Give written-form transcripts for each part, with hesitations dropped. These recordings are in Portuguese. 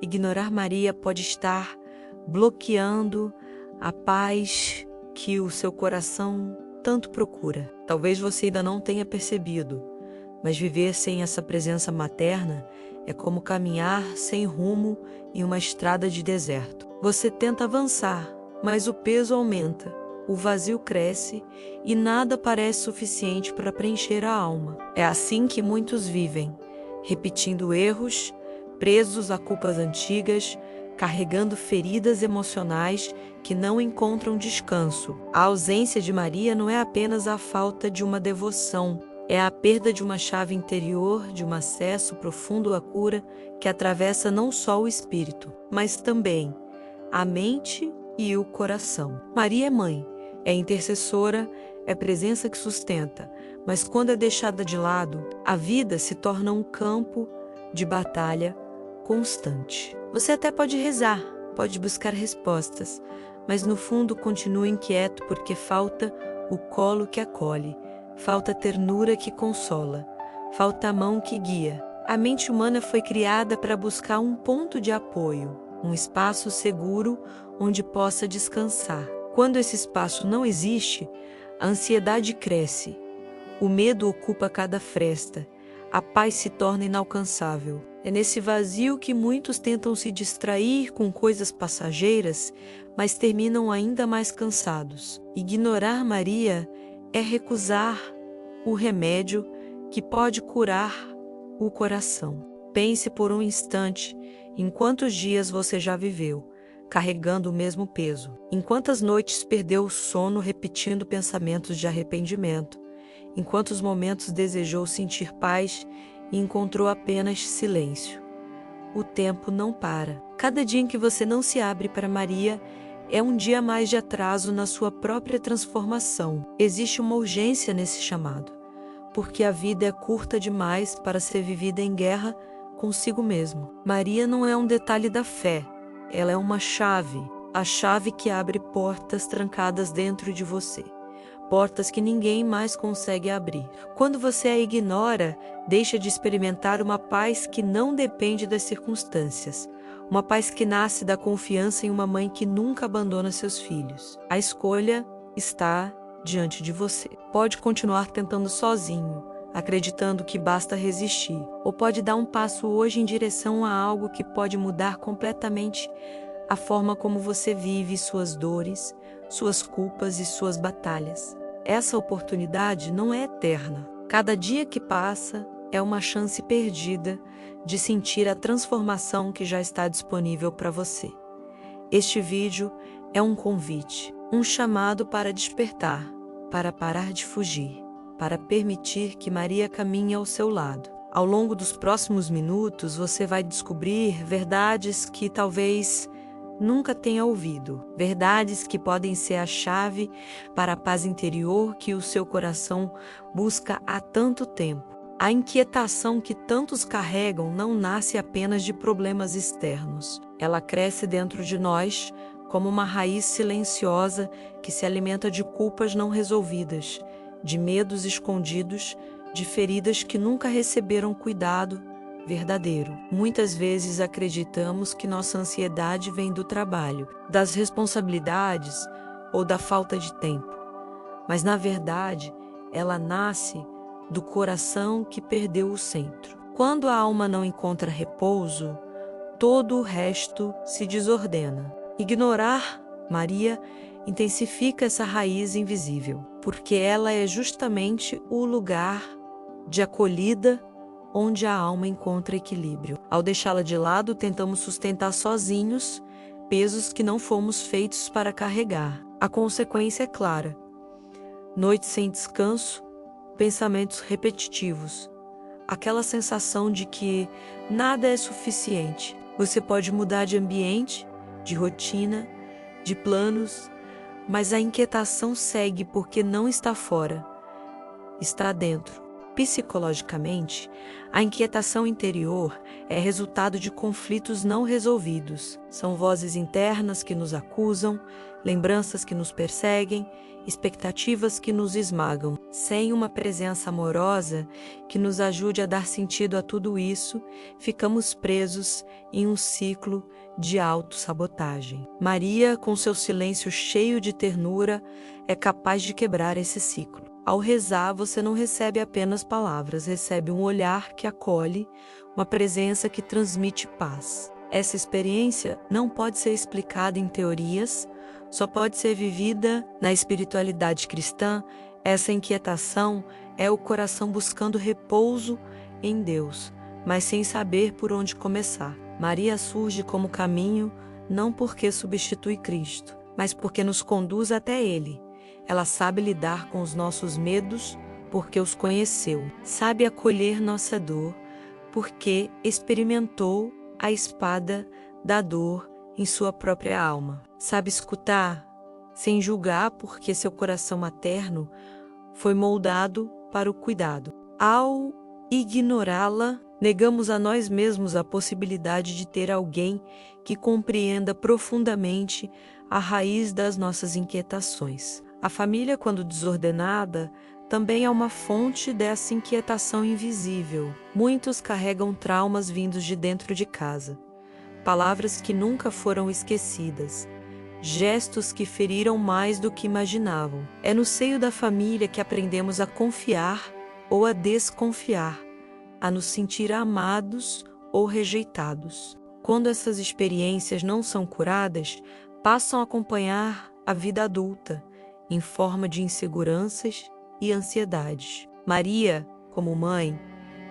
Ignorar Maria pode estar bloqueando a paz que o seu coração tanto procura. Talvez você ainda não tenha percebido, mas viver sem essa presença materna é como caminhar sem rumo em uma estrada de deserto. Você tenta avançar, mas o peso aumenta, o vazio cresce e nada parece suficiente para preencher a alma. É assim que muitos vivem, repetindo erros, presos a culpas antigas, carregando feridas emocionais que não encontram descanso. A ausência de Maria não é apenas a falta de uma devoção, é a perda de uma chave interior, de um acesso profundo à cura que atravessa não só o espírito, mas também a mente e o coração. Maria é mãe, é intercessora, é presença que sustenta, mas quando é deixada de lado, a vida se torna um campo de batalha constante. Você até pode rezar, pode buscar respostas, mas no fundo continua inquieto porque falta o colo que acolhe, falta a ternura que consola, falta a mão que guia. A mente humana foi criada para buscar um ponto de apoio, um espaço seguro onde possa descansar. Quando esse espaço não existe, a ansiedade cresce, o medo ocupa cada fresta, a paz se torna inalcançável. É nesse vazio que muitos tentam se distrair com coisas passageiras, mas terminam ainda mais cansados. Ignorar Maria é recusar o remédio que pode curar o coração. Pense por um instante em quantos dias você já viveu, carregando o mesmo peso. Em quantas noites perdeu o sono repetindo pensamentos de arrependimento. Em quantos momentos desejou sentir paz e encontrou apenas silêncio. O tempo não para. Cada dia em que você não se abre para Maria é um dia mais de atraso na sua própria transformação. Existe uma urgência nesse chamado, porque a vida é curta demais para ser vivida em guerra consigo mesmo. Maria não é um detalhe da fé, ela é uma chave, a chave que abre portas trancadas dentro de você. Portas que ninguém mais consegue abrir. Quando você a ignora, deixa de experimentar uma paz que não depende das circunstâncias. Uma paz que nasce da confiança em uma mãe que nunca abandona seus filhos. A escolha está diante de você. Pode continuar tentando sozinho, acreditando que basta resistir, ou pode dar um passo hoje em direção a algo que pode mudar completamente a forma como você vive suas dores, suas culpas e suas batalhas. Essa oportunidade não é eterna. Cada dia que passa é uma chance perdida de sentir a transformação que já está disponível para você. Este vídeo é um convite, um chamado para despertar, para parar de fugir, para permitir que Maria caminhe ao seu lado. Ao longo dos próximos minutos, você vai descobrir verdades que talvez nunca tenha ouvido, verdades que podem ser a chave para a paz interior que o seu coração busca há tanto tempo. A inquietação que tantos carregam não nasce apenas de problemas externos. Ela cresce dentro de nós como uma raiz silenciosa que se alimenta de culpas não resolvidas, de medos escondidos, de feridas que nunca receberam cuidado verdadeiro. Muitas vezes acreditamos que nossa ansiedade vem do trabalho, das responsabilidades ou da falta de tempo. Mas, na verdade, ela nasce do coração que perdeu o centro. Quando a alma não encontra repouso, todo o resto se desordena. Ignorar Maria intensifica essa raiz invisível, porque ela é justamente o lugar de acolhida onde a alma encontra equilíbrio. Ao deixá-la de lado, tentamos sustentar sozinhos pesos que não fomos feitos para carregar. A consequência é clara: noites sem descanso, pensamentos repetitivos, aquela sensação de que nada é suficiente. Você pode mudar de ambiente, de rotina, de planos, mas a inquietação segue porque não está fora, está dentro. Psicologicamente, a inquietação interior é resultado de conflitos não resolvidos. São vozes internas que nos acusam, lembranças que nos perseguem, expectativas que nos esmagam. Sem uma presença amorosa que nos ajude a dar sentido a tudo isso, ficamos presos em um ciclo de autossabotagem. Maria, com seu silêncio cheio de ternura, é capaz de quebrar esse ciclo. Ao rezar, você não recebe apenas palavras, recebe um olhar que acolhe, uma presença que transmite paz. Essa experiência não pode ser explicada em teorias, só pode ser vivida na espiritualidade cristã. Essa inquietação é o coração buscando repouso em Deus, mas sem saber por onde começar. Maria surge como caminho não porque substitui Cristo, mas porque nos conduz até Ele. Ela sabe lidar com os nossos medos porque os conheceu. Sabe acolher nossa dor porque experimentou a espada da dor em sua própria alma. Sabe escutar sem julgar porque seu coração materno foi moldado para o cuidado. Ao ignorá-la, negamos a nós mesmos a possibilidade de ter alguém que compreenda profundamente a raiz das nossas inquietações. A família, quando desordenada, também é uma fonte dessa inquietação invisível. Muitos carregam traumas vindos de dentro de casa, palavras que nunca foram esquecidas, gestos que feriram mais do que imaginavam. É no seio da família que aprendemos a confiar ou a desconfiar, a nos sentir amados ou rejeitados. Quando essas experiências não são curadas, passam a acompanhar a vida adulta, em forma de inseguranças e ansiedades. Maria, como mãe,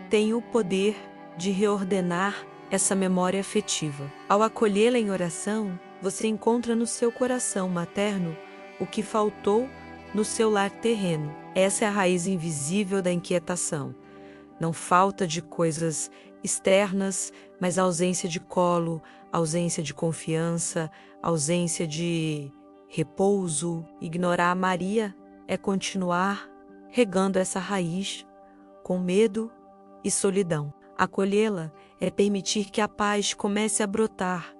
tem o poder de reordenar essa memória afetiva. Ao acolhê-la em oração, você encontra no seu coração materno o que faltou no seu lar terreno. Essa é a raiz invisível da inquietação. Não falta de coisas externas, mas ausência de colo, ausência de confiança, ausência de repouso. Ignorar Maria é continuar regando essa raiz com medo e solidão. Acolhê-la é permitir que a paz comece a brotar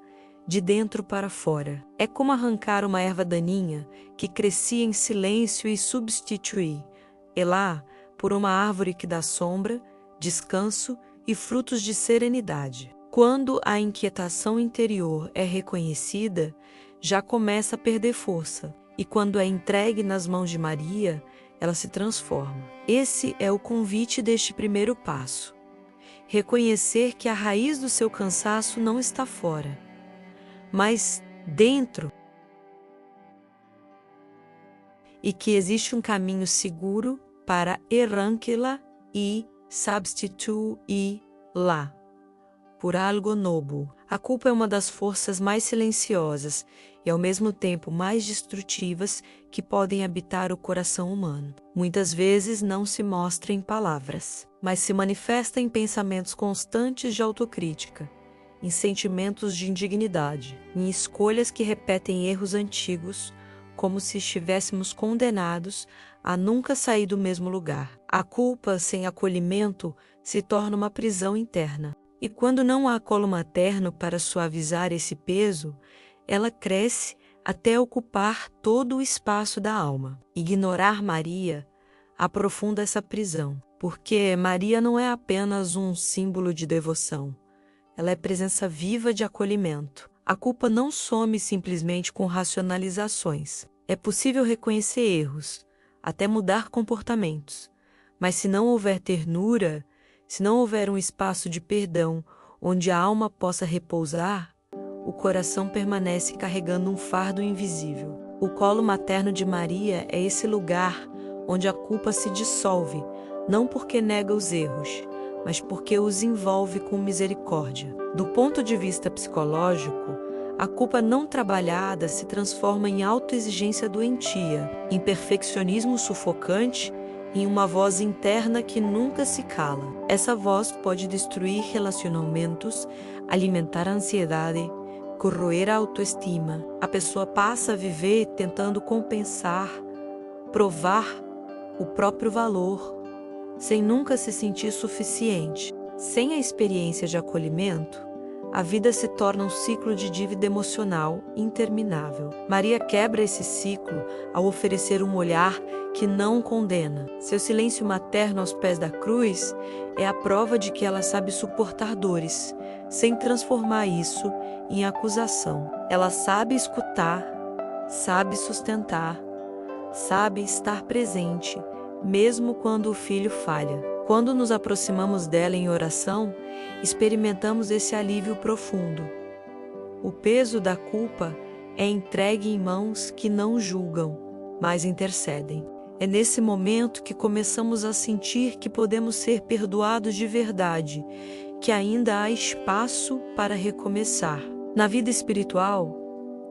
de dentro para fora. É como arrancar uma erva daninha que crescia em silêncio e substituí-la por uma árvore que dá sombra, descanso e frutos de serenidade. Quando a inquietação interior é reconhecida, já começa a perder força, e quando é entregue nas mãos de Maria, ela se transforma. Esse é o convite deste primeiro passo. Reconhecer que a raiz do seu cansaço não está fora, mas dentro, e que existe um caminho seguro para arranquá-la e substituí-la por algo novo. A culpa é uma das forças mais silenciosas e ao mesmo tempo mais destrutivas que podem habitar o coração humano. Muitas vezes não se mostra em palavras, mas se manifesta em pensamentos constantes de autocrítica, em sentimentos de indignidade, em escolhas que repetem erros antigos, como se estivéssemos condenados a nunca sair do mesmo lugar. A culpa sem acolhimento se torna uma prisão interna. E quando não há colo materno para suavizar esse peso, ela cresce até ocupar todo o espaço da alma. Ignorar Maria aprofunda essa prisão, porque Maria não é apenas um símbolo de devoção. Ela é presença viva de acolhimento. A culpa não some simplesmente com racionalizações. É possível reconhecer erros, até mudar comportamentos. Mas se não houver ternura, se não houver um espaço de perdão onde a alma possa repousar, o coração permanece carregando um fardo invisível. O colo materno de Maria é esse lugar onde a culpa se dissolve, não porque nega os erros, mas porque os envolve com misericórdia. Do ponto de vista psicológico, a culpa não trabalhada se transforma em autoexigência doentia, em perfeccionismo sufocante, em uma voz interna que nunca se cala. Essa voz pode destruir relacionamentos, alimentar a ansiedade, corroer a autoestima. A pessoa passa a viver tentando compensar, provar o próprio valor sem nunca se sentir suficiente. Sem a experiência de acolhimento, a vida se torna um ciclo de dívida emocional interminável. Maria quebra esse ciclo ao oferecer um olhar que não condena. Seu silêncio materno aos pés da cruz é a prova de que ela sabe suportar dores, sem transformar isso em acusação. Ela sabe escutar, sabe sustentar, sabe estar presente, mesmo quando o filho falha. Quando nos aproximamos dela em oração, experimentamos esse alívio profundo. O peso da culpa é entregue em mãos que não julgam, mas intercedem. É nesse momento que começamos a sentir que podemos ser perdoados de verdade, que ainda há espaço para recomeçar. Na vida espiritual,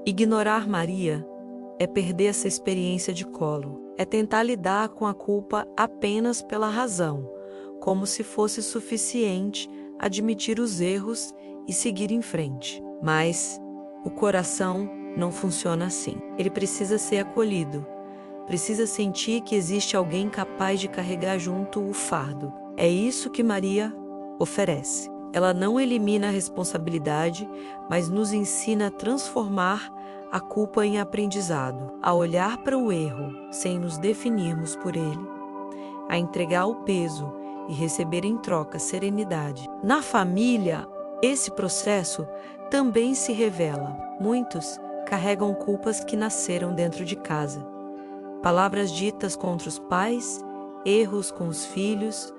ignorar Maria é perder essa experiência de colo, é tentar lidar com a culpa apenas pela razão, como se fosse suficiente admitir os erros e seguir em frente. Mas o coração não funciona assim. Ele precisa ser acolhido, precisa sentir que existe alguém capaz de carregar junto o fardo. É isso que Maria oferece. Ela não elimina a responsabilidade, mas nos ensina a transformar a culpa em aprendizado, a olhar para o erro sem nos definirmos por ele, a entregar o peso e receber em troca serenidade. Na família, esse processo também se revela. Muitos carregam culpas que nasceram dentro de casa. Palavras ditas contra os pais, erros com os filhos,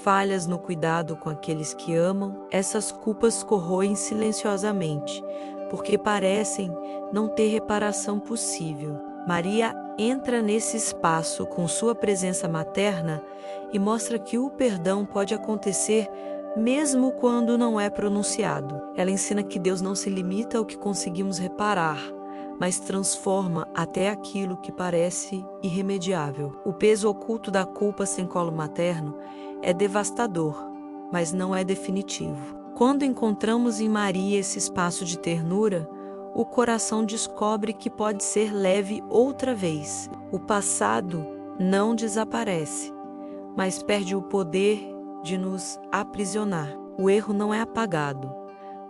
falhas no cuidado com aqueles que amam. Essas culpas corroem silenciosamente, porque parecem não ter reparação possível. Maria entra nesse espaço com sua presença materna e mostra que o perdão pode acontecer mesmo quando não é pronunciado. Ela ensina que Deus não se limita ao que conseguimos reparar, mas transforma até aquilo que parece irremediável. O peso oculto da culpa sem colo materno é devastador, mas não é definitivo. Quando encontramos em Maria esse espaço de ternura, o coração descobre que pode ser leve outra vez. O passado não desaparece, mas perde o poder de nos aprisionar. O erro não é apagado,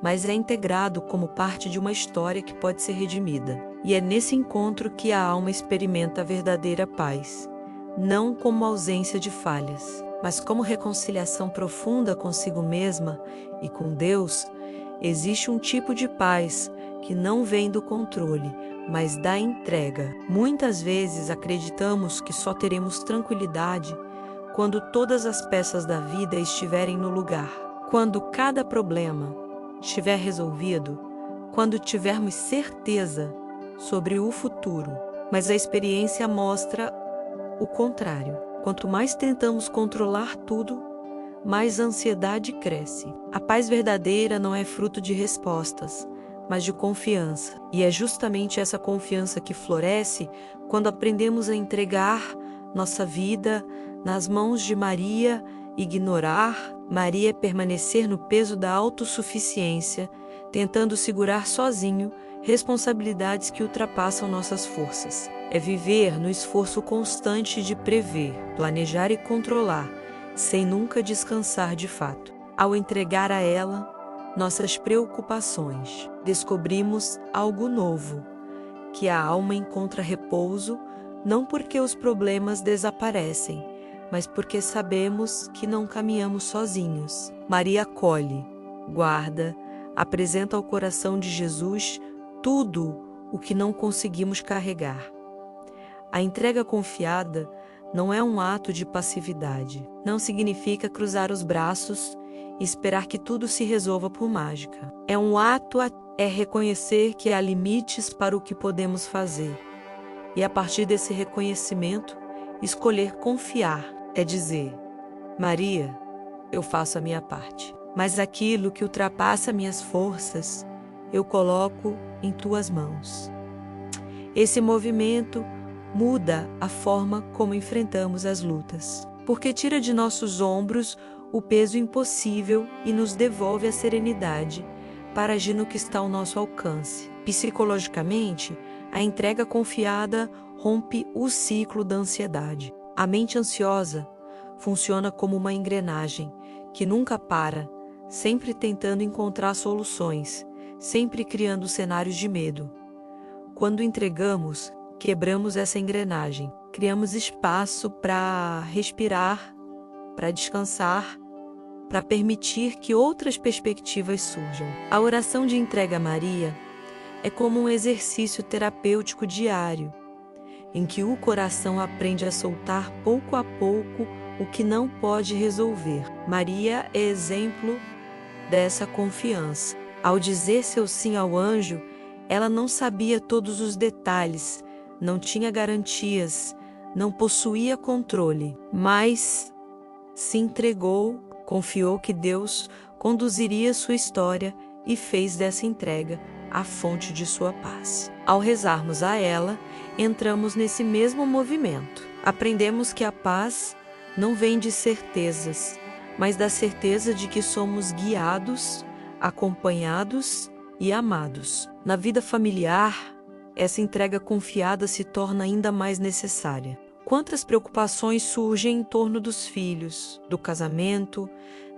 mas é integrado como parte de uma história que pode ser redimida. E é nesse encontro que a alma experimenta a verdadeira paz, não como ausência de falhas, mas como reconciliação profunda consigo mesma e com Deus. Existe um tipo de paz que não vem do controle, mas da entrega. Muitas vezes acreditamos que só teremos tranquilidade quando todas as peças da vida estiverem no lugar, quando cada problema estiver resolvido, quando tivermos certeza sobre o futuro. Mas a experiência mostra o contrário. Quanto mais tentamos controlar tudo, mais a ansiedade cresce. A paz verdadeira não é fruto de respostas, mas de confiança. E é justamente essa confiança que floresce quando aprendemos a entregar nossa vida nas mãos de Maria. Ignorar Maria é permanecer no peso da autossuficiência, tentando segurar sozinho responsabilidades que ultrapassam nossas forças. É viver no esforço constante de prever, planejar e controlar, sem nunca descansar de fato. Ao entregar a ela nossas preocupações, descobrimos algo novo, que a alma encontra repouso não porque os problemas desaparecem, mas porque sabemos que não caminhamos sozinhos. Maria acolhe, guarda, apresenta ao coração de Jesus tudo o que não conseguimos carregar. A entrega confiada não é um ato de passividade. Não significa cruzar os braços e esperar que tudo se resolva por mágica. É reconhecer que há limites para o que podemos fazer. E a partir desse reconhecimento, escolher confiar. É dizer: Maria, eu faço a minha parte, mas aquilo que ultrapassa minhas forças, eu coloco em tuas mãos. Esse movimento muda a forma como enfrentamos as lutas, porque tira de nossos ombros o peso impossível e nos devolve a serenidade para agir no que está ao nosso alcance. Psicologicamente, a entrega confiada rompe o ciclo da ansiedade. A mente ansiosa funciona como uma engrenagem que nunca para, sempre tentando encontrar soluções, sempre criando cenários de medo. Quando entregamos, quebramos essa engrenagem, criamos espaço para respirar, para descansar, para permitir que outras perspectivas surjam. A oração de entrega a Maria é como um exercício terapêutico diário, em que o coração aprende a soltar pouco a pouco o que não pode resolver. Maria é exemplo dessa confiança. Ao dizer seu sim ao anjo, ela não sabia todos os detalhes, não tinha garantias, não possuía controle, mas se entregou, confiou que Deus conduziria sua história e fez dessa entrega a fonte de sua paz. Ao rezarmos a ela, entramos nesse mesmo movimento. Aprendemos que a paz não vem de certezas, mas da certeza de que somos guiados, acompanhados e amados. Na vida familiar, essa entrega confiada se torna ainda mais necessária. Quantas preocupações surgem em torno dos filhos, do casamento,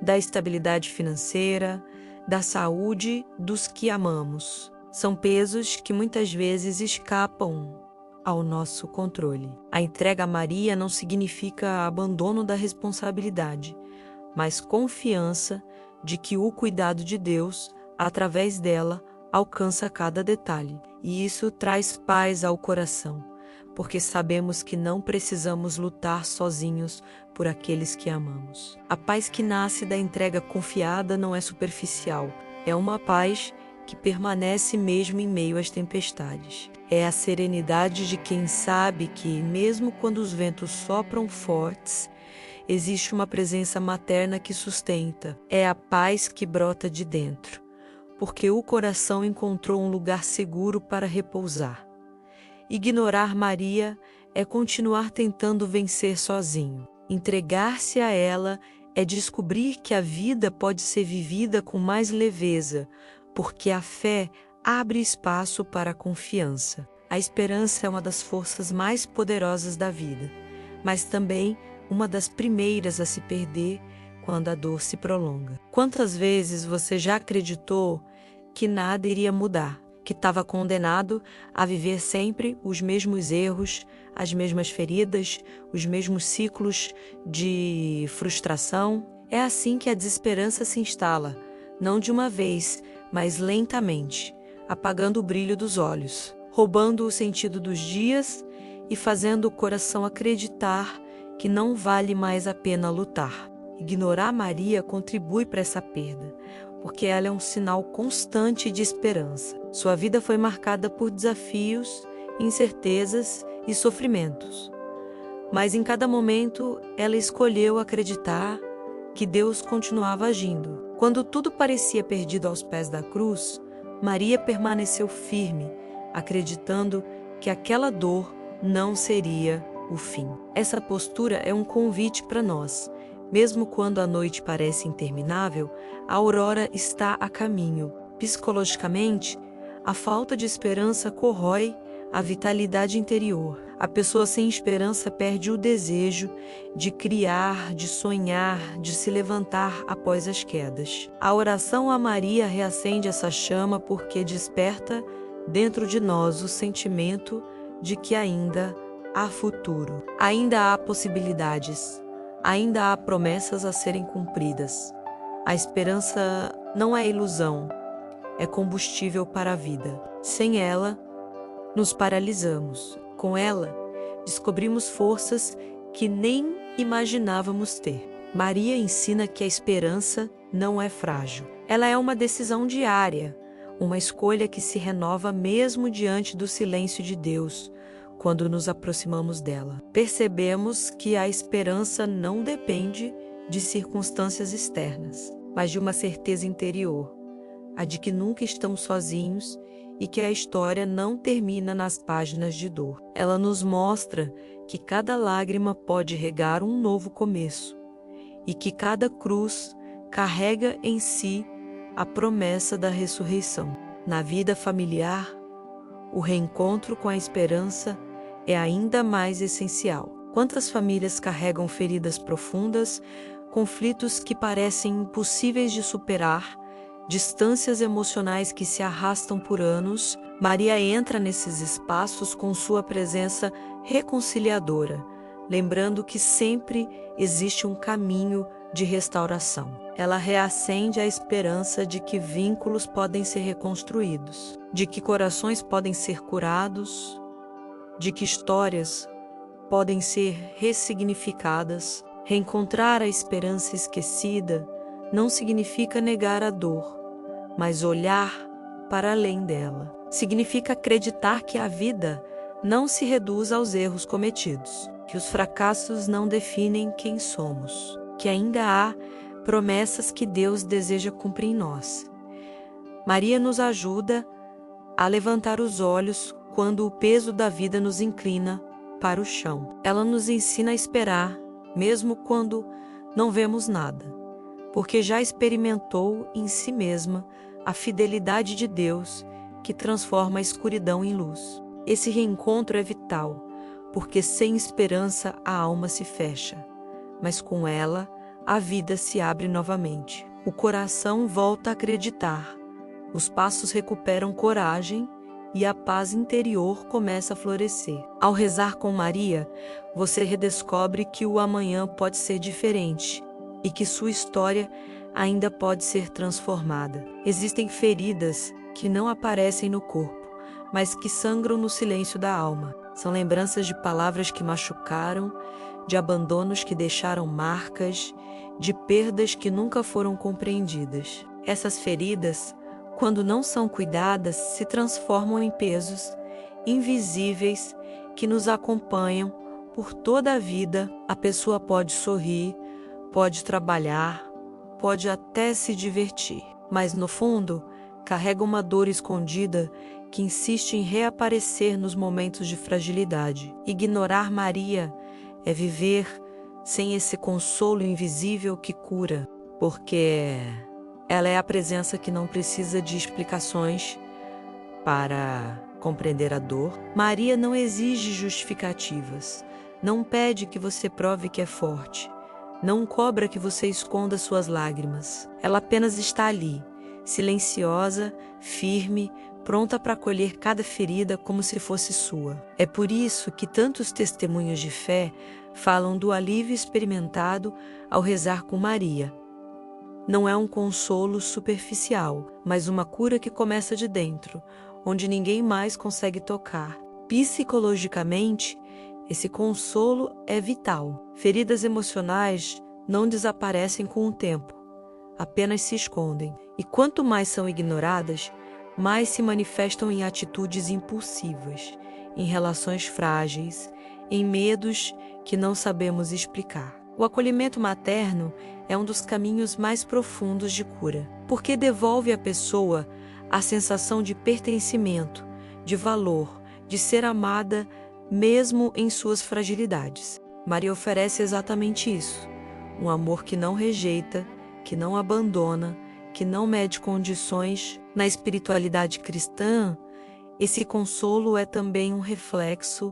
da estabilidade financeira, da saúde dos que amamos. São pesos que muitas vezes escapam ao nosso controle. A entrega a Maria não significa abandono da responsabilidade, mas confiança de que o cuidado de Deus, através dela, alcança cada detalhe. E isso traz paz ao coração, porque sabemos que não precisamos lutar sozinhos por aqueles que amamos. A paz que nasce da entrega confiada não é superficial, é uma paz que permanece mesmo em meio às tempestades. É a serenidade de quem sabe que, mesmo quando os ventos sopram fortes, existe uma presença materna que sustenta. É a paz que brota de dentro, porque o coração encontrou um lugar seguro para repousar. Ignorar Maria é continuar tentando vencer sozinho. Entregar-se a ela é descobrir que a vida pode ser vivida com mais leveza, porque a fé abre espaço para a confiança. A esperança é uma das forças mais poderosas da vida, mas também uma das primeiras a se perder quando a dor se prolonga. Quantas vezes você já acreditou que nada iria mudar, que estava condenado a viver sempre os mesmos erros, as mesmas feridas, os mesmos ciclos de frustração? É assim que a desesperança se instala, não de uma vez, mas lentamente, apagando o brilho dos olhos, roubando o sentido dos dias e fazendo o coração acreditar que não vale mais a pena lutar. Ignorar Maria contribui para essa perda, porque ela é um sinal constante de esperança. Sua vida foi marcada por desafios, incertezas e sofrimentos. Mas em cada momento ela escolheu acreditar que Deus continuava agindo. Quando tudo parecia perdido aos pés da cruz, Maria permaneceu firme, acreditando que aquela dor não seria o fim. Essa postura é um convite para nós. Mesmo quando a noite parece interminável, a aurora está a caminho. Psicologicamente, a falta de esperança corrói a vitalidade interior. A pessoa sem esperança perde o desejo de criar, de sonhar, de se levantar após as quedas. A oração a Maria reacende essa chama porque desperta dentro de nós o sentimento de que ainda há futuro, ainda há possibilidades, ainda há promessas a serem cumpridas. A esperança não é ilusão, é combustível para a vida. Sem ela, nos paralisamos. Com ela, descobrimos forças que nem imaginávamos ter. Maria ensina que a esperança não é frágil. Ela é uma decisão diária, uma escolha que se renova mesmo diante do silêncio de Deus, quando nos aproximamos dela. Percebemos que a esperança não depende de circunstâncias externas, mas de uma certeza interior, a de que nunca estamos sozinhos e que a história não termina nas páginas de dor. Ela nos mostra que cada lágrima pode regar um novo começo e que cada cruz carrega em si a promessa da ressurreição. Na vida familiar, o reencontro com a esperança é ainda mais essencial. Quantas famílias carregam feridas profundas, conflitos que parecem impossíveis de superar, distâncias emocionais que se arrastam por anos? Maria entra nesses espaços com sua presença reconciliadora, lembrando que sempre existe um caminho de restauração. Ela reacende a esperança de que vínculos podem ser reconstruídos, de que corações podem ser curados, de que histórias podem ser ressignificadas. Reencontrar a esperança esquecida não significa negar a dor, mas olhar para além dela. Significa acreditar que a vida não se reduz aos erros cometidos, que os fracassos não definem quem somos, que ainda há promessas que Deus deseja cumprir em nós. Maria nos ajuda a levantar os olhos quando o peso da vida nos inclina para o chão. Ela nos ensina a esperar, mesmo quando não vemos nada, porque já experimentou em si mesma a fidelidade de Deus que transforma a escuridão em luz. Esse reencontro é vital, porque sem esperança a alma se fecha, mas com ela a vida se abre novamente. O coração volta a acreditar, os passos recuperam coragem e a paz interior começa a florescer. Ao rezar com Maria, você redescobre que o amanhã pode ser diferente e que sua história ainda pode ser transformada. Existem feridas que não aparecem no corpo, mas que sangram no silêncio da alma. São lembranças de palavras que machucaram, de abandonos que deixaram marcas, de perdas que nunca foram compreendidas. Essas feridas, quando não são cuidadas, se transformam em pesos invisíveis que nos acompanham por toda a vida. A pessoa pode sorrir, pode trabalhar, pode até se divertir, mas no fundo carrega uma dor escondida que insiste em reaparecer nos momentos de fragilidade. Ignorar Maria é viver sem esse consolo invisível que cura, porque ela é a presença que não precisa de explicações para compreender a dor. Maria não exige justificativas, não pede que você prove que é forte, não cobra que você esconda suas lágrimas. Ela apenas está ali, silenciosa, firme, pronta para acolher cada ferida como se fosse sua. É por isso que tantos testemunhos de fé falam do alívio experimentado ao rezar com Maria. Não é um consolo superficial, mas uma cura que começa de dentro, onde ninguém mais consegue tocar. Psicologicamente, esse consolo é vital. Feridas emocionais não desaparecem com o tempo, apenas se escondem. E quanto mais são ignoradas, mais se manifestam em atitudes impulsivas, em relações frágeis, em medos que não sabemos explicar. O acolhimento materno é um dos caminhos mais profundos de cura, porque devolve à pessoa a sensação de pertencimento, de valor, de ser amada mesmo em suas fragilidades. Maria oferece exatamente isso, um amor que não rejeita, que não abandona, que não mede condições. Na espiritualidade cristã, esse consolo é também um reflexo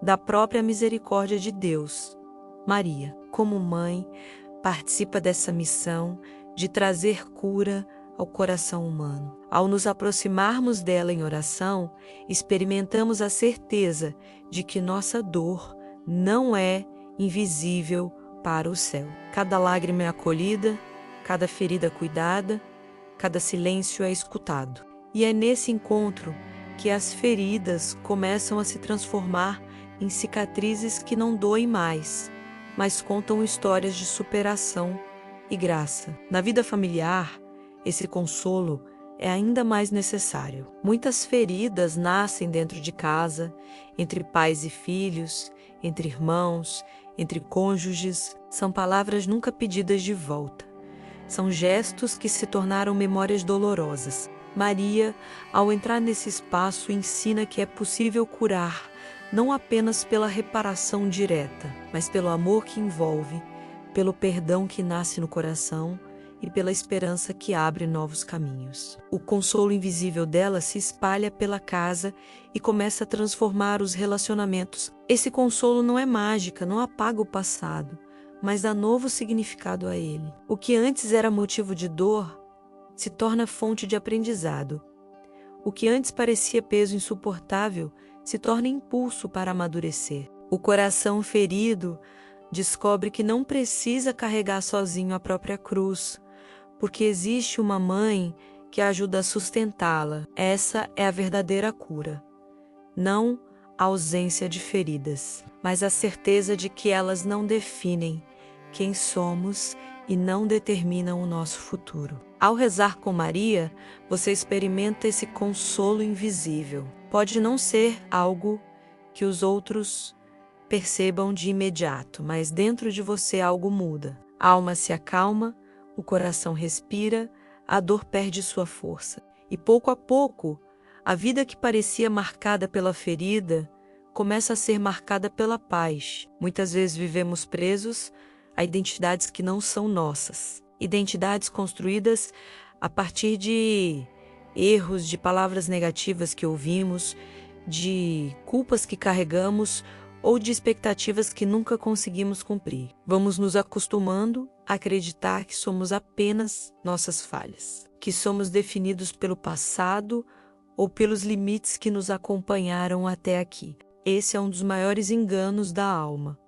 da própria misericórdia de Deus. Maria, como mãe, participa dessa missão de trazer cura ao coração humano. Ao nos aproximarmos dela em oração, experimentamos a certeza de que nossa dor não é invisível para o céu. Cada lágrima é acolhida, cada ferida cuidada, cada silêncio é escutado. E é nesse encontro que as feridas começam a se transformar em cicatrizes que não doem mais, mas contam histórias de superação e graça. Na vida familiar, esse consolo é ainda mais necessário. Muitas feridas nascem dentro de casa, entre pais e filhos, entre irmãos, entre cônjuges. São palavras nunca pedidas de volta. São gestos que se tornaram memórias dolorosas. Maria, ao entrar nesse espaço, ensina que é possível curar, não apenas pela reparação direta, mas pelo amor que envolve, pelo perdão que nasce no coração e pela esperança que abre novos caminhos. O consolo invisível dela se espalha pela casa e começa a transformar os relacionamentos. Esse consolo não é mágica, não apaga o passado, mas dá novo significado a ele. O que antes era motivo de dor se torna fonte de aprendizado. O que antes parecia peso insuportável se torna impulso para amadurecer. O coração ferido descobre que não precisa carregar sozinho a própria cruz, porque existe uma mãe que ajuda a sustentá-la. Essa é a verdadeira cura. Não a ausência de feridas, mas a certeza de que elas não definem quem somos e não determinam o nosso futuro. Ao rezar com Maria, você experimenta esse consolo invisível. Pode não ser algo que os outros percebam de imediato, mas dentro de você algo muda. A alma se acalma, o coração respira, a dor perde sua força. E pouco a pouco, a vida que parecia marcada pela ferida começa a ser marcada pela paz. Muitas vezes vivemos presos a identidades que não são nossas. Identidades construídas a partir de erros, de palavras negativas que ouvimos, de culpas que carregamos ou de expectativas que nunca conseguimos cumprir. Vamos nos acostumando a acreditar que somos apenas nossas falhas, que somos definidos pelo passado ou pelos limites que nos acompanharam até aqui. Esse é um dos maiores enganos da alma.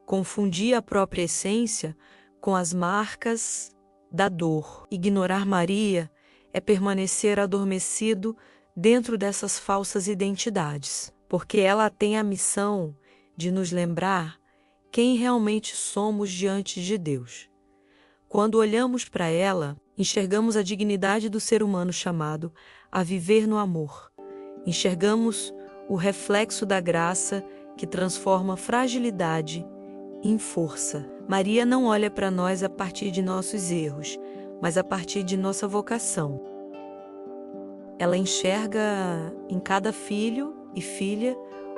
Confundir a própria essência com as marcas da dor. Ignorar Maria é permanecer adormecido dentro dessas falsas identidades, porque ela tem a missão de nos lembrar quem realmente somos diante de Deus. Quando olhamos para ela, enxergamos a dignidade do ser humano chamado a viver no amor. Enxergamos o reflexo da graça que transforma fragilidade em força. Maria não olha para nós a partir de nossos erros, mas a partir de nossa vocação. Ela enxerga em cada filho e filha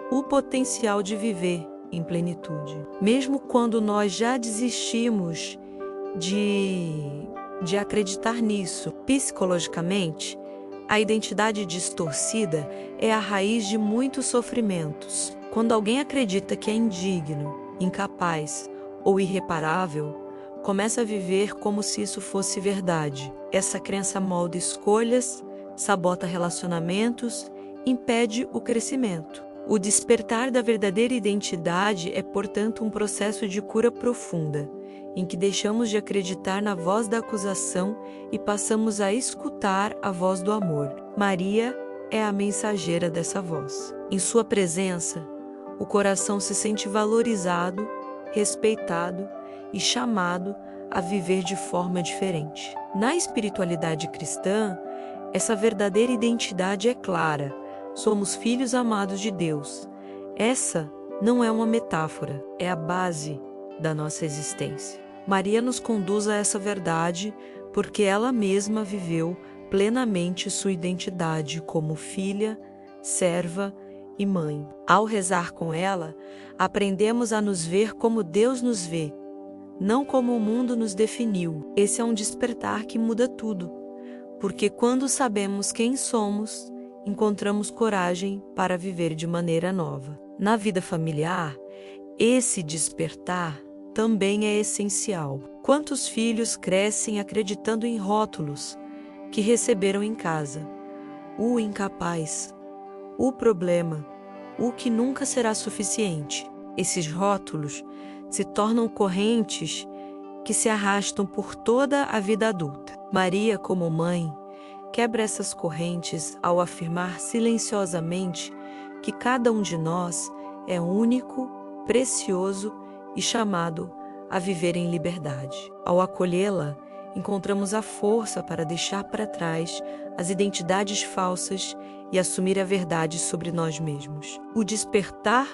o potencial de viver em plenitude. Mesmo quando nós já desistimos de acreditar nisso, psicologicamente, a identidade distorcida é a raiz de muitos sofrimentos. Quando alguém acredita que é indigno, incapaz ou irreparável, começa a viver como se isso fosse verdade. Essa crença molda escolhas, sabota relacionamentos, impede o crescimento. O despertar da verdadeira identidade é, portanto, um processo de cura profunda, em que deixamos de acreditar na voz da acusação e passamos a escutar a voz do amor. Maria é a mensageira dessa voz. Em sua presença, o coração se sente valorizado, respeitado e chamado a viver de forma diferente. Na espiritualidade cristã, essa verdadeira identidade é clara. Somos filhos amados de Deus. Essa não é uma metáfora, é a base da nossa existência. Maria nos conduz a essa verdade porque ela mesma viveu plenamente sua identidade como filha, serva e mãe. Ao rezar com ela, aprendemos a nos ver como Deus nos vê, não como o mundo nos definiu. Esse é um despertar que muda tudo, porque quando sabemos quem somos, encontramos coragem para viver de maneira nova. Na vida familiar, esse despertar também é essencial. Quantos filhos crescem acreditando em rótulos que receberam em casa? O incapaz, o problema, o que nunca será suficiente. Esses rótulos se tornam correntes que se arrastam por toda a vida adulta. Maria, como mãe, quebra essas correntes ao afirmar silenciosamente que cada um de nós é único, precioso e chamado a viver em liberdade. Ao acolhê-la, encontramos a força para deixar para trás as identidades falsas e assumir a verdade sobre nós mesmos. O despertar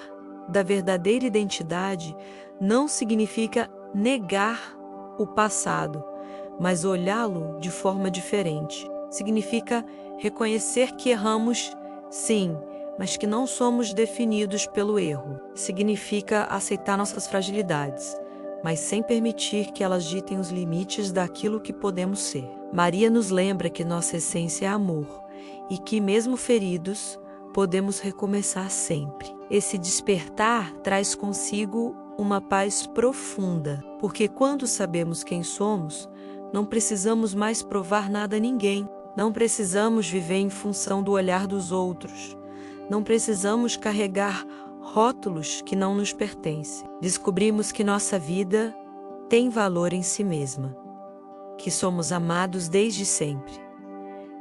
da verdadeira identidade não significa negar o passado, mas olhá-lo de forma diferente. Significa reconhecer que erramos, sim, mas que não somos definidos pelo erro. Significa aceitar nossas fragilidades, mas sem permitir que elas ditem os limites daquilo que podemos ser. Maria nos lembra que nossa essência é amor e que, mesmo feridos, podemos recomeçar sempre. Esse despertar traz consigo uma paz profunda, porque quando sabemos quem somos, não precisamos mais provar nada a ninguém, não precisamos viver em função do olhar dos outros, não precisamos carregar rótulos que não nos pertencem. Descobrimos que nossa vida tem valor em si mesma, que somos amados desde sempre,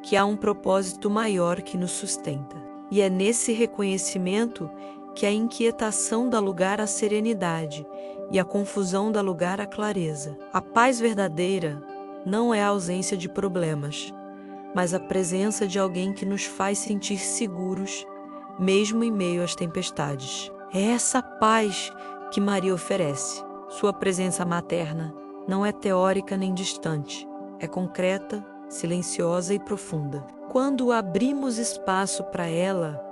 que há um propósito maior que nos sustenta. E é nesse reconhecimento que a inquietação dá lugar à serenidade e a confusão dá lugar à clareza. A paz verdadeira não é a ausência de problemas, mas a presença de alguém que nos faz sentir seguros, mesmo em meio às tempestades. É essa paz que Maria oferece. Sua presença materna não é teórica nem distante, é concreta, silenciosa e profunda. Quando abrimos espaço para ela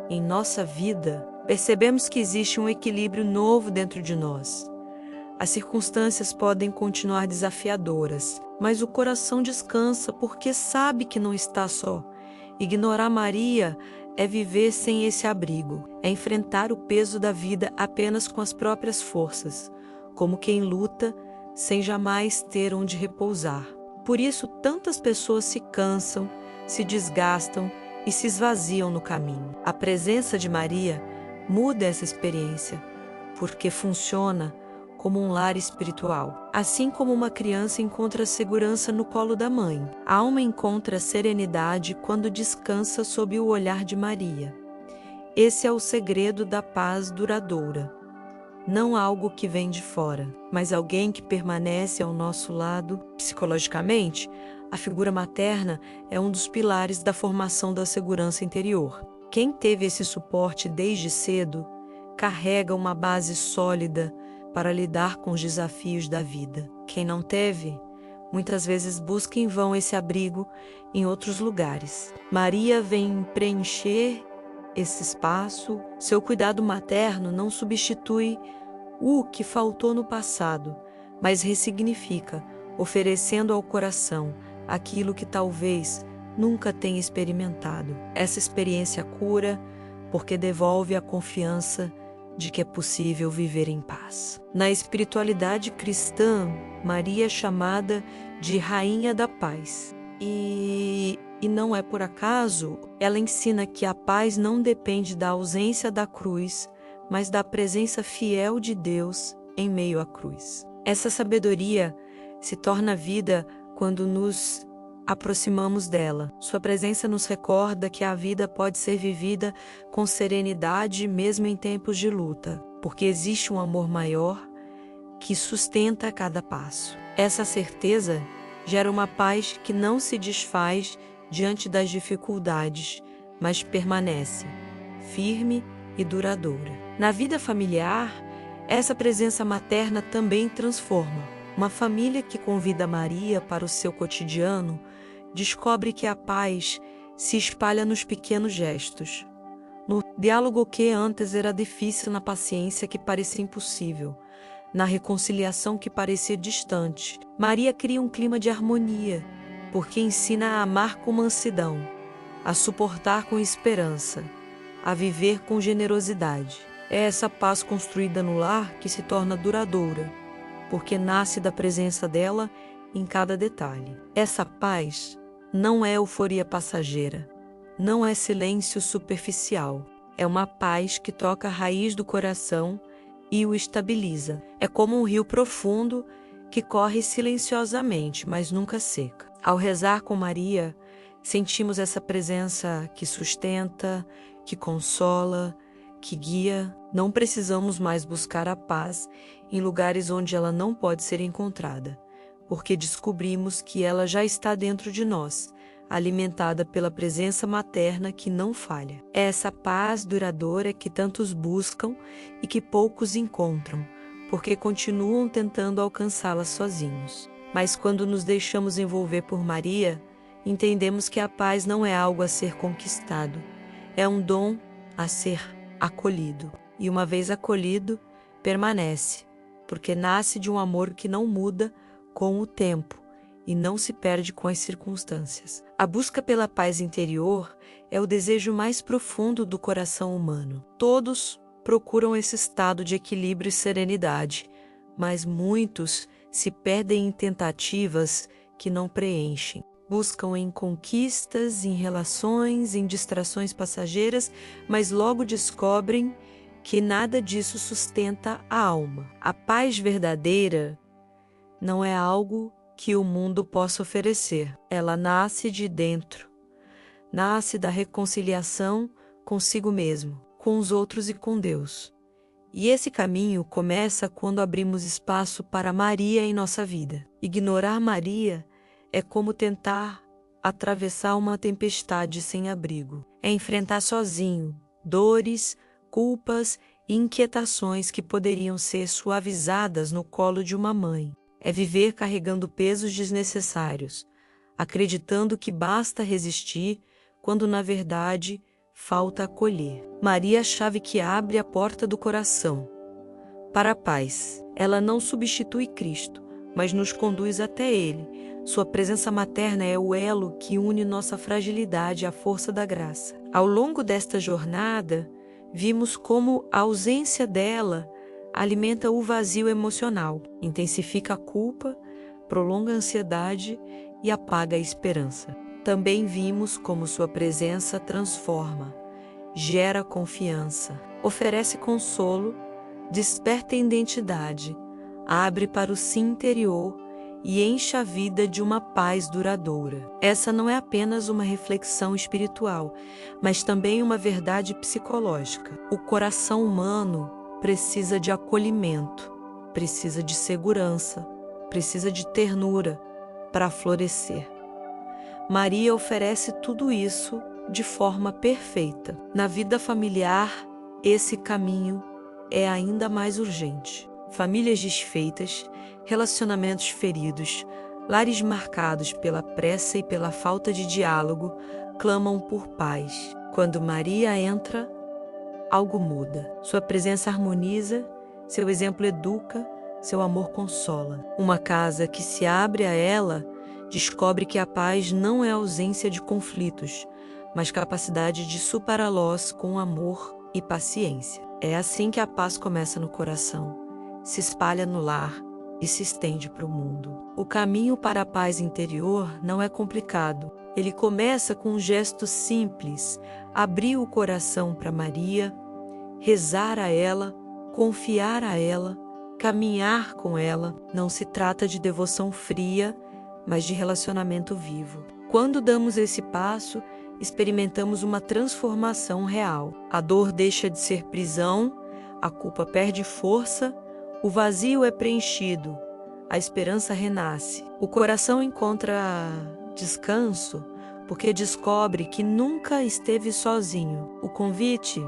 em nossa vida, percebemos que existe um equilíbrio novo dentro de nós. As circunstâncias podem continuar desafiadoras, mas o coração descansa porque sabe que não está só. Ignorar Maria é viver sem esse abrigo, é enfrentar o peso da vida apenas com as próprias forças, como quem luta sem jamais ter onde repousar. Por isso, tantas pessoas se cansam, se desgastam e se esvaziam no caminho. A presença de Maria muda essa experiência, porque funciona como um lar espiritual. Assim como uma criança encontra segurança no colo da mãe, a alma encontra serenidade quando descansa sob o olhar de Maria. Esse é o segredo da paz duradoura. Não algo que vem de fora, mas alguém que permanece ao nosso lado. Psicologicamente, a figura materna é um dos pilares da formação da segurança interior. Quem teve esse suporte desde cedo carrega uma base sólida para lidar com os desafios da vida. Quem não teve, muitas vezes busca em vão esse abrigo em outros lugares. Maria vem preencher esse espaço. Seu cuidado materno não substitui o que faltou no passado, mas ressignifica, oferecendo ao coração aquilo que talvez nunca tenha experimentado. Essa experiência cura, porque devolve a confiança de que é possível viver em paz. Na espiritualidade cristã, Maria é chamada de Rainha da Paz. E não é por acaso, ela ensina que a paz não depende da ausência da cruz, mas da presença fiel de Deus em meio à cruz. Essa sabedoria se torna vida quando nos aproximamos dela. Sua presença nos recorda que a vida pode ser vivida com serenidade mesmo em tempos de luta, porque existe um amor maior que sustenta cada passo. Essa certeza gera uma paz que não se desfaz diante das dificuldades, mas permanece firme e duradoura. Na vida familiar, essa presença materna também transforma. Uma família que convida Maria para o seu cotidiano descobre que a paz se espalha nos pequenos gestos, no diálogo que antes era difícil, na paciência que parecia impossível, na reconciliação que parecia distante. Maria cria um clima de harmonia, porque ensina a amar com mansidão, a suportar com esperança, a viver com generosidade. É essa paz construída no lar que se torna duradoura, porque nasce da presença dela em cada detalhe. Essa paz não é euforia passageira, não é silêncio superficial. É uma paz que toca a raiz do coração e o estabiliza. É como um rio profundo que corre silenciosamente, mas nunca seca. Ao rezar com Maria, sentimos essa presença que sustenta, que consola, que guia. Não precisamos mais buscar a paz em lugares onde ela não pode ser encontrada, porque descobrimos que ela já está dentro de nós, alimentada pela presença materna que não falha. É essa paz duradoura que tantos buscam e que poucos encontram, porque continuam tentando alcançá-la sozinhos. Mas quando nos deixamos envolver por Maria, entendemos que a paz não é algo a ser conquistado, é um dom a ser acolhido. E uma vez acolhido, permanece, porque nasce de um amor que não muda com o tempo e não se perde com as circunstâncias. A busca pela paz interior é o desejo mais profundo do coração humano. Todos procuram esse estado de equilíbrio e serenidade, mas muitos se perdem em tentativas que não preenchem. Buscam em conquistas, em relações, em distrações passageiras, mas logo descobrem que nada disso sustenta a alma. A paz verdadeira não é algo que o mundo possa oferecer. Ela nasce de dentro, nasce da reconciliação consigo mesmo, com os outros e com Deus. E esse caminho começa quando abrimos espaço para Maria em nossa vida. Ignorar Maria é como tentar atravessar uma tempestade sem abrigo. É enfrentar sozinho dores, culpas e inquietações que poderiam ser suavizadas no colo de uma mãe. É viver carregando pesos desnecessários, acreditando que basta resistir, quando na verdade falta acolher. Maria é a chave que abre a porta do coração para a paz. Ela não substitui Cristo, mas nos conduz até Ele. Sua presença materna é o elo que une nossa fragilidade à força da graça. Ao longo desta jornada, vimos como a ausência dela alimenta o vazio emocional, intensifica a culpa, prolonga a ansiedade e apaga a esperança. Também vimos como sua presença transforma, gera confiança, oferece consolo, desperta identidade, abre para o sim interior e enche a vida de uma paz duradoura. Essa não é apenas uma reflexão espiritual, mas também uma verdade psicológica. O coração humano precisa de acolhimento, precisa de segurança, precisa de ternura para florescer. Maria oferece tudo isso de forma perfeita. Na vida familiar, esse caminho é ainda mais urgente. Famílias desfeitas, relacionamentos feridos, lares marcados pela pressa e pela falta de diálogo, clamam por paz. Quando Maria entra, algo muda. Sua presença harmoniza, seu exemplo educa, seu amor consola. Uma casa que se abre a ela descobre que a paz não é ausência de conflitos, mas capacidade de superá-los com amor e paciência. É assim que a paz começa no coração, se espalha no lar e se estende para o mundo. O caminho para a paz interior não é complicado. Ele começa com um gesto simples: abrir o coração para Maria, rezar a ela, confiar a ela, caminhar com ela. Não se trata de devoção fria, mas de relacionamento vivo. Quando damos esse passo, experimentamos uma transformação real. A dor deixa de ser prisão, a culpa perde força, o vazio é preenchido, a esperança renasce. O coração encontra descanso porque descobre que nunca esteve sozinho. O convite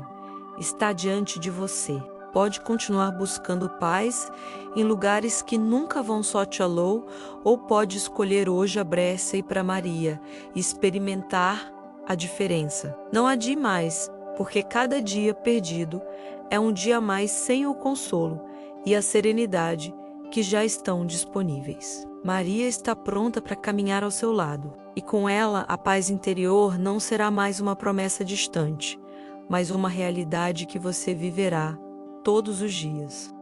está diante de você. Pode continuar buscando paz em lugares que nunca vão só te alô, ou pode escolher hoje abrir-se para Maria e experimentar a diferença. Não adie mais, porque cada dia perdido é um dia a mais sem o consolo e a serenidade que já estão disponíveis. Maria está pronta para caminhar ao seu lado, e com ela a paz interior não será mais uma promessa distante, mas uma realidade que você viverá todos os dias.